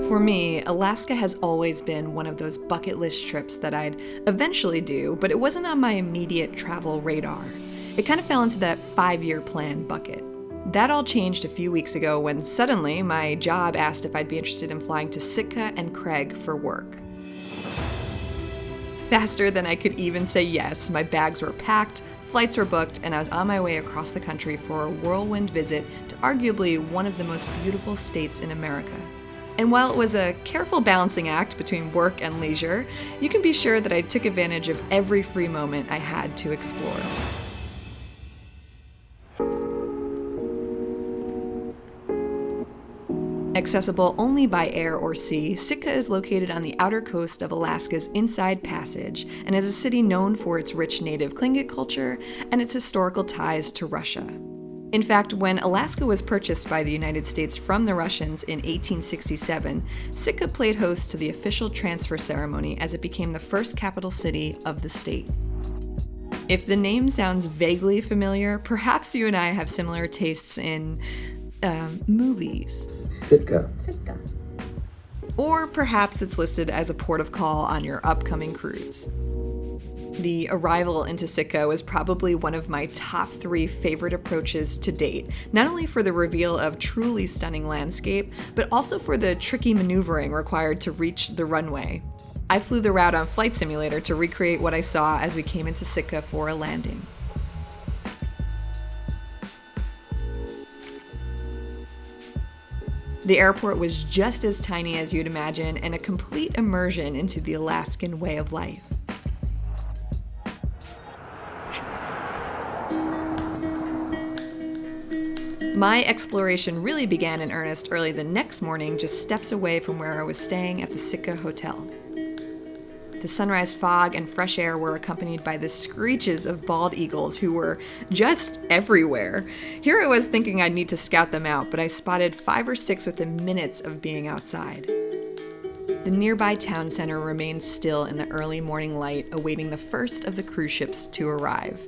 For me, Alaska has always been one of those bucket list trips that I'd eventually do, but it wasn't on my immediate travel radar. It kind of fell into that 5-year plan bucket. That all changed a few weeks ago when suddenly my job asked if I'd be interested in flying to Sitka and Craig for work. Faster than I could even say yes, my bags were packed, flights were booked, and I was on my way across the country for a whirlwind visit to arguably one of the most beautiful states in America. And while it was a careful balancing act between work and leisure, you can be sure that I took advantage of every free moment I had to explore. Accessible only by air or sea, Sitka is located on the outer coast of Alaska's Inside Passage and is a city known for its rich native Tlingit culture and its historical ties to Russia. In fact, when Alaska was purchased by the United States from the Russians in 1867, Sitka played host to the official transfer ceremony as it became the first capital city of the state. If the name sounds vaguely familiar, perhaps you and I have similar tastes in movies. Sitka. Or perhaps it's listed as a port of call on your upcoming cruise. The arrival into Sitka was probably one of my top 3 favorite approaches to date, not only for the reveal of truly stunning landscape, but also for the tricky maneuvering required to reach the runway. I flew the route on Flight Simulator to recreate what I saw as we came into Sitka for a landing. The airport was just as tiny as you'd imagine and a complete immersion into the Alaskan way of life. My exploration really began in earnest early the next morning, just steps away from where I was staying at the Sitka Hotel. The sunrise fog and fresh air were accompanied by the screeches of bald eagles who were just everywhere. Here I was thinking I'd need to scout them out, but I spotted 5 or 6 within minutes of being outside. The nearby town center remained still in the early morning light, awaiting the first of the cruise ships to arrive.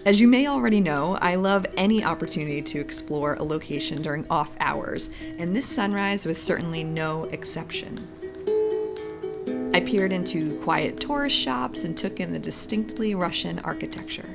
As you may already know, I love any opportunity to explore a location during off hours, and this sunrise was certainly no exception. I peered into quiet tourist shops and took in the distinctly Russian architecture.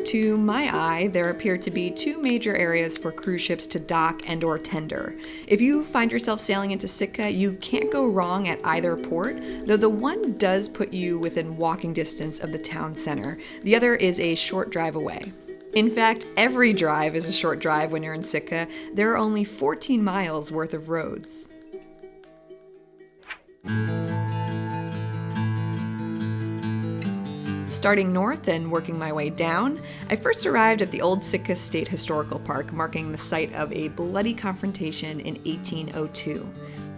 To my eye, there appear to be 2 major areas for cruise ships to dock and or tender. If you find yourself sailing into Sitka, you can't go wrong at either port, though the one does put you within walking distance of the town center. The other is a short drive away. In fact, every drive is a short drive when you're in Sitka. There are only 14 miles worth of roads. Starting north and working my way down, I first arrived at the old Sitka State Historical Park, marking the site of a bloody confrontation in 1802.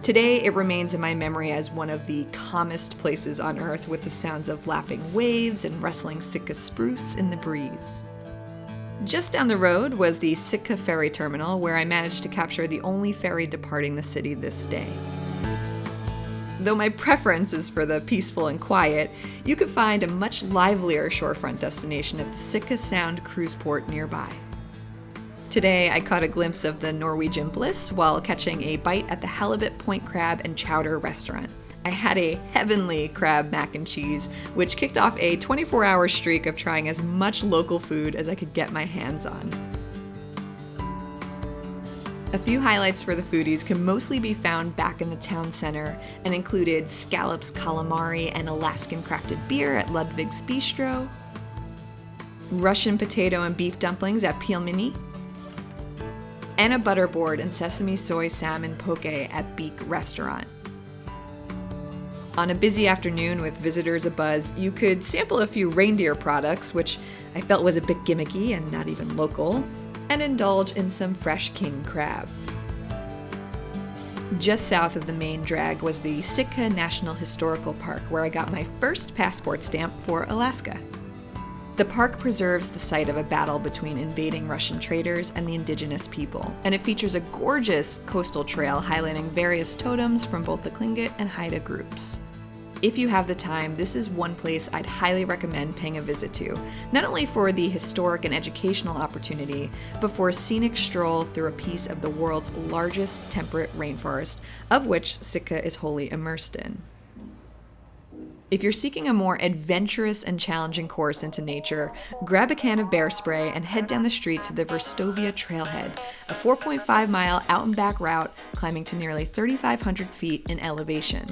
Today, it remains in my memory as one of the calmest places on Earth, with the sounds of lapping waves and rustling Sitka spruce in the breeze. Just down the road was the Sitka Ferry Terminal, where I managed to capture the only ferry departing the city this day. Though my preference is for the peaceful and quiet, you could find a much livelier shorefront destination at the Sitka Sound cruise port nearby. Today, I caught a glimpse of the Norwegian Bliss while catching a bite at the Halibut Point Crab and Chowder restaurant. I had a heavenly crab mac and cheese, which kicked off a 24-hour streak of trying as much local food as I could get my hands on. A few highlights for the foodies can mostly be found back in the town center and included scallops, calamari, and Alaskan crafted beer at Ludwig's Bistro, Russian potato and beef dumplings at Pielmini, and a butterboard and sesame soy salmon poke at Beak Restaurant. On a busy afternoon with visitors abuzz, you could sample a few reindeer products, which I felt was a bit gimmicky and not even local, and indulge in some fresh king crab. Just south of the main drag was the Sitka National Historical Park, where I got my first passport stamp for Alaska. The park preserves the site of a battle between invading Russian traders and the indigenous people, and it features a gorgeous coastal trail highlighting various totems from both the Tlingit and Haida groups. If you have the time, this is one place I'd highly recommend paying a visit to, not only for the historic and educational opportunity, but for a scenic stroll through a piece of the world's largest temperate rainforest, of which Sitka is wholly immersed in. If you're seeking a more adventurous and challenging course into nature, grab a can of bear spray and head down the street to the Verstovia Trailhead, a 4.5-mile out-and-back route climbing to nearly 3,500 feet in elevation.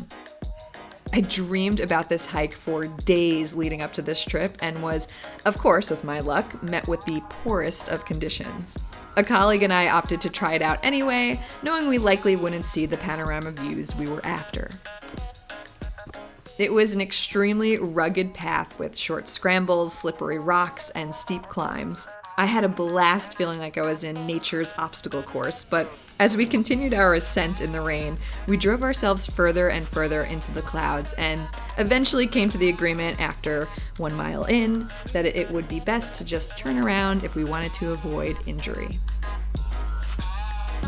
I dreamed about this hike for days leading up to this trip and was, of course, with my luck, met with the poorest of conditions. A colleague and I opted to try it out anyway, knowing we likely wouldn't see the panorama views we were after. It was an extremely rugged path with short scrambles, slippery rocks, and steep climbs. I had a blast feeling like I was in nature's obstacle course, but as we continued our ascent in the rain, we drove ourselves further and further into the clouds and eventually came to the agreement after 1 mile in that it would be best to just turn around if we wanted to avoid injury.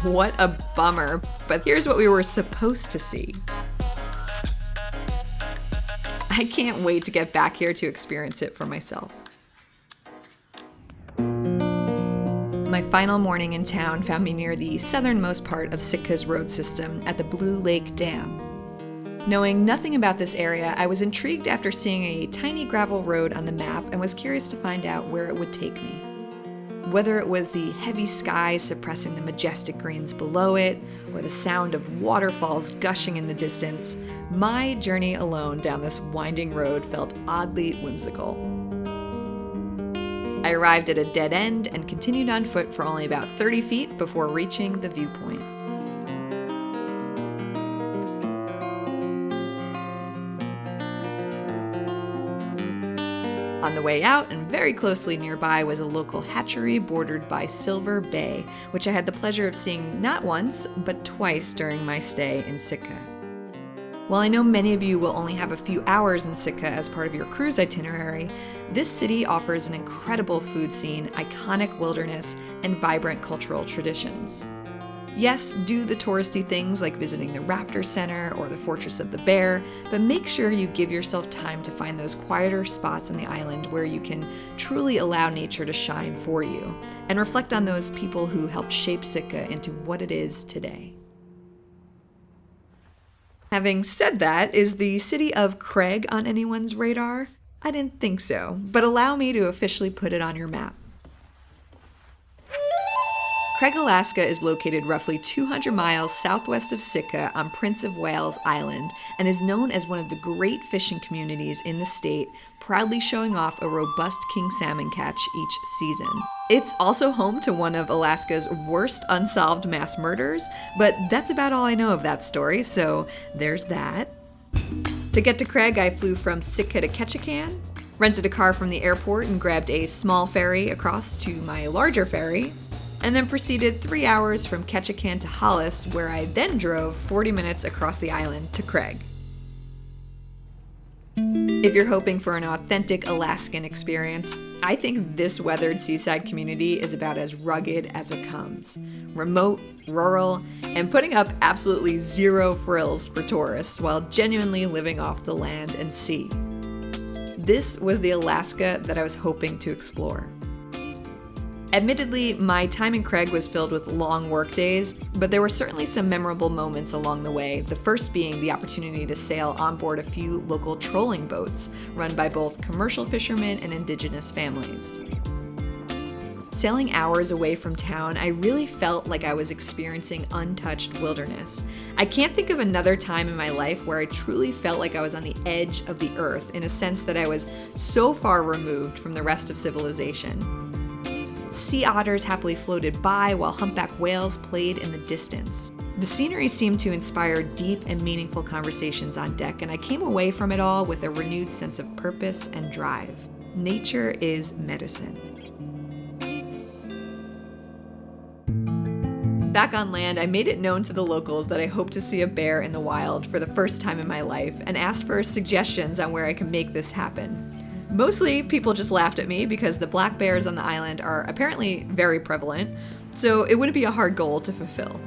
What a bummer, but here's what we were supposed to see. I can't wait to get back here to experience it for myself. My final morning in town found me near the southernmost part of Sitka's road system at the Blue Lake Dam. Knowing nothing about this area, I was intrigued after seeing a tiny gravel road on the map and was curious to find out where it would take me. Whether it was the heavy sky suppressing the majestic greens below it, or the sound of waterfalls gushing in the distance, my journey alone down this winding road felt oddly whimsical. I arrived at a dead end and continued on foot for only about 30 feet before reaching the viewpoint. On the way out, and very closely nearby, was a local hatchery bordered by Silver Bay, which I had the pleasure of seeing not once, but twice during my stay in Sitka. While I know many of you will only have a few hours in Sitka as part of your cruise itinerary, this city offers an incredible food scene, iconic wilderness, and vibrant cultural traditions. Yes, do the touristy things like visiting the Raptor Center or the Fortress of the Bear, but make sure you give yourself time to find those quieter spots on the island where you can truly allow nature to shine for you, and reflect on those people who helped shape Sitka into what it is today. Having said that, is the city of Craig on anyone's radar? I didn't think so, but allow me to officially put it on your map. Craig, Alaska is located roughly 200 miles southwest of Sitka on Prince of Wales Island and is known as one of the great fishing communities in the state, proudly showing off a robust king salmon catch each season. It's also home to one of Alaska's worst unsolved mass murders, but that's about all I know of that story, so there's that. To get to Craig, I flew from Sitka to Ketchikan, rented a car from the airport and grabbed a small ferry across to my larger ferry, and then proceeded 3 hours from Ketchikan to Hollis, where I then drove 40 minutes across the island to Craig. If you're hoping for an authentic Alaskan experience, I think this weathered seaside community is about as rugged as it comes. Remote, rural, and putting up absolutely zero frills for tourists while genuinely living off the land and sea. This was the Alaska that I was hoping to explore. Admittedly, my time in Craig was filled with long work days, but there were certainly some memorable moments along the way, the first being the opportunity to sail on board a few local trolling boats run by both commercial fishermen and indigenous families. Sailing hours away from town, I really felt like I was experiencing untouched wilderness. I can't think of another time in my life where I truly felt like I was on the edge of the earth, in a sense that I was so far removed from the rest of civilization. Sea otters happily floated by while humpback whales played in the distance. The scenery seemed to inspire deep and meaningful conversations on deck, and I came away from it all with a renewed sense of purpose and drive. Nature is medicine. Back on land, I made it known to the locals that I hope to see a bear in the wild for the first time in my life and asked for suggestions on where I can make this happen. Mostly, people just laughed at me because the black bears on the island are apparently very prevalent, so it wouldn't be a hard goal to fulfill.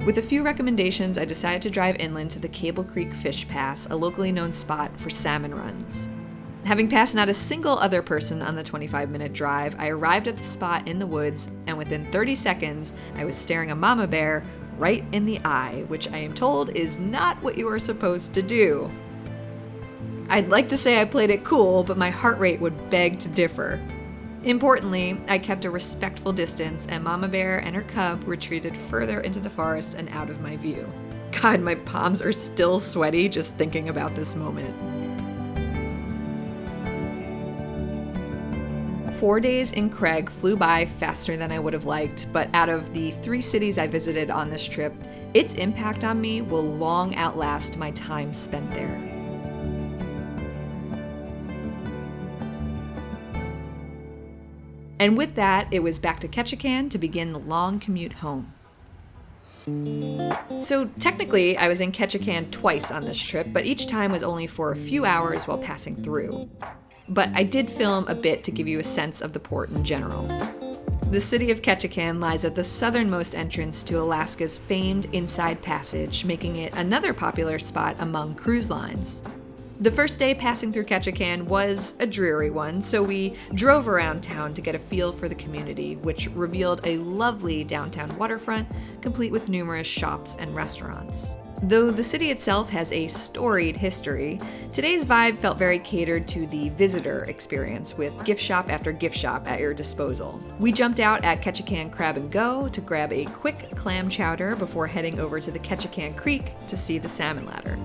With a few recommendations, I decided to drive inland to the Cable Creek Fish Pass, a locally known spot for salmon runs. Having passed not a single other person on the 25-minute drive, I arrived at the spot in the woods, and within 30 seconds, I was staring a mama bear right in the eye, which I am told is not what you are supposed to do. I'd like to say I played it cool, but my heart rate would beg to differ. Importantly, I kept a respectful distance, and Mama Bear and her cub retreated further into the forest and out of my view. God, my palms are still sweaty just thinking about this moment. 4 days in Craig flew by faster than I would have liked, but out of the 3 cities I visited on this trip, its impact on me will long outlast my time spent there. And with that, it was back to Ketchikan to begin the long commute home. So technically, I was in Ketchikan twice on this trip, but each time was only for a few hours while passing through. But I did film a bit to give you a sense of the port in general. The city of Ketchikan lies at the southernmost entrance to Alaska's famed Inside Passage, making it another popular spot among cruise lines. The first day passing through Ketchikan was a dreary one, so we drove around town to get a feel for the community, which revealed a lovely downtown waterfront, complete with numerous shops and restaurants. Though the city itself has a storied history, today's vibe felt very catered to the visitor experience, with gift shop after gift shop at your disposal. We jumped out at Ketchikan Crab and Go to grab a quick clam chowder before heading over to the Ketchikan Creek to see the salmon ladder.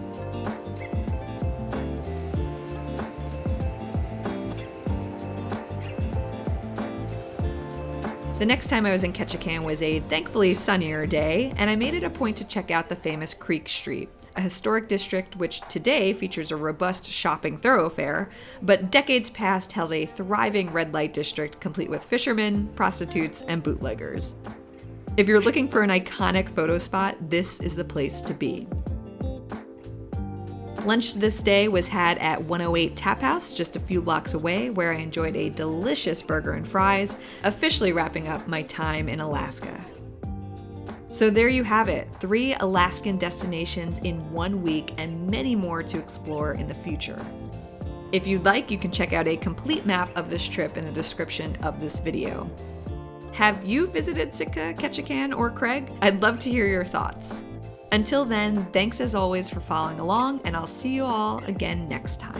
The next time I was in Ketchikan was a thankfully sunnier day, and I made it a point to check out the famous Creek Street, a historic district which today features a robust shopping thoroughfare, but decades past held a thriving red light district complete with fishermen, prostitutes, and bootleggers. If you're looking for an iconic photo spot, this is the place to be. Lunch this day was had at 108 Tap House, just a few blocks away, where I enjoyed a delicious burger and fries, officially wrapping up my time in Alaska. So there you have it, 3 Alaskan destinations in 1 week and many more to explore in the future. If you'd like, you can check out a complete map of this trip in the description of this video. Have you visited Sitka, Ketchikan, or Craig? I'd love to hear your thoughts. Until then, thanks as always for following along, and I'll see you all again next time.